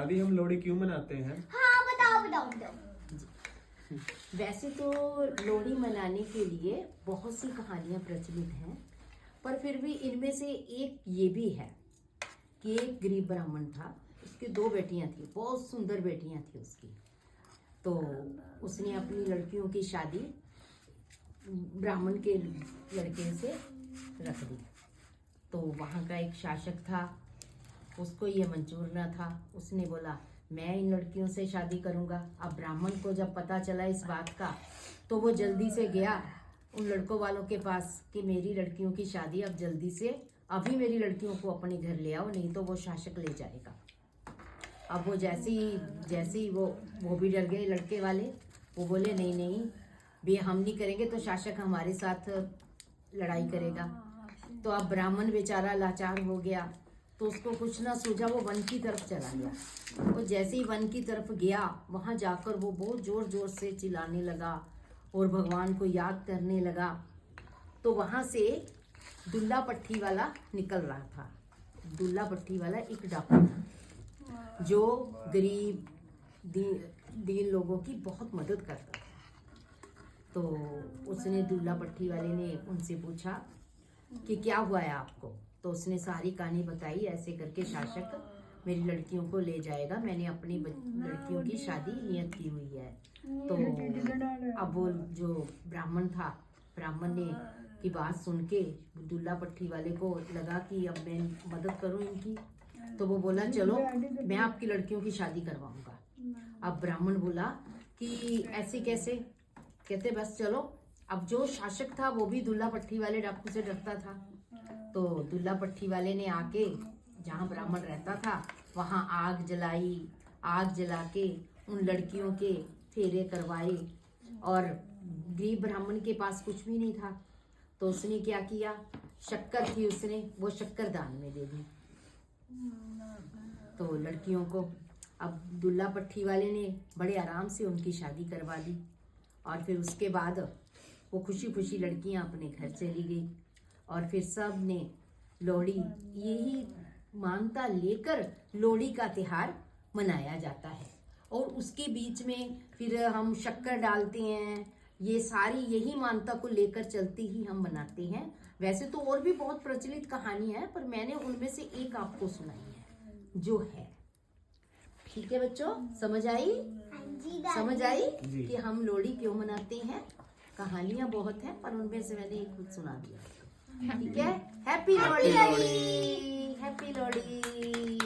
अभी हम लोहड़ी क्यों मनाते हैं? हाँ बताओ बताओ बताओ। वैसे तो लोहड़ी मनाने के लिए बहुत सी कहानियां प्रचलित हैं, पर फिर भी इनमें से एक ये भी है कि एक गरीब ब्राह्मण था, उसकी 2 बेटियां थी, बहुत सुंदर बेटियां थी उसकी। तो उसने अपनी लड़कियों की शादी ब्राह्मण के लड़के से रख दी। तो वहाँ का एक शासक था, उसको ये मंजूर न था। उसने बोला मैं इन लड़कियों से शादी करूँगा। अब ब्राह्मण को जब पता चला इस बात का, तो वो जल्दी से गया उन लड़कों वालों के पास कि मेरी लड़कियों की शादी अब जल्दी से, अभी मेरी लड़कियों को अपने घर ले आओ, नहीं तो वो शासक ले जाएगा। अब वो जैसे ही वो भी डर गए लड़के वाले। वो बोले नहीं नहीं भी हम नहीं करेंगे तो शासक हमारे साथ लड़ाई करेगा। तो अब ब्राह्मण बेचारा लाचार हो गया, तो उसको कुछ ना सूझा, वो वन की तरफ चला गया। वो जैसे ही वन की तरफ गया, वहाँ जाकर वो बहुत जोर जोर से चिल्लाने लगा और भगवान को याद करने लगा। तो वहाँ से दुल्ला पट्टी वाला निकल रहा था। दुल्ला पट्टी वाला एक डाकू था जो गरीब दीन लोगों की बहुत मदद करता था। तो उसने दुल्ला पट्टी वाले ने उनसे पूछा कि क्या हुआ है आपको। तो उसने सारी कहानी बताई, ऐसे करके शासक मेरी लड़कियों को ले जाएगा, मैंने अपनी लड़कियों की शादी नियत की हुई है। तो अब वो जो ब्राह्मण था, ब्राह्मण ने की बात सुन के दुल्ला पट्टी वाले को लगा कि अब मैं मदद करूं इनकी। तो वो बोला चलो मैं आपकी लड़कियों की शादी करवाऊंगा। अब ब्राह्मण बोला कि ऐसे कैसे, कहते बस चलो। अब जो शासक था वो भी दुल्ला पट्टी वाले डाकू से डरता था। तो दुल्ला पट्टी वाले ने आके जहाँ ब्राह्मण रहता था वहाँ आग जलाई, आग जला के उन लड़कियों के फेरे करवाए। और गरीब ब्राह्मण के पास कुछ भी नहीं था, तो उसने क्या किया, शक्कर थी, उसने वो शक्कर दान में दे दी तो लड़कियों को। अब दुल्ला पट्टी वाले ने बड़े आराम से उनकी शादी करवा दी। और फिर उसके बाद वो खुशी खुशी लड़कियां अपने घर चली गई। और फिर सब ने लोहड़ी, यही मान्यता लेकर लोहड़ी का त्योहार मनाया जाता है। और उसके बीच में फिर हम शक्कर डालते हैं, ये सारी यही मान्यता को लेकर चलते ही हम मनाते हैं। वैसे तो और भी बहुत प्रचलित कहानी है, पर मैंने उनमें से एक आपको सुनाई है जो है। ठीक है बच्चों, समझ आई? समझ आई कि हम लोहड़ी क्यों मनाते हैं? कहानियां बहुत हैं, पर उनमें से मैंने एक खुद सुना दिया। ठीक है, हैप्पी लोहड़ी, हैप्पी लोहड़ी।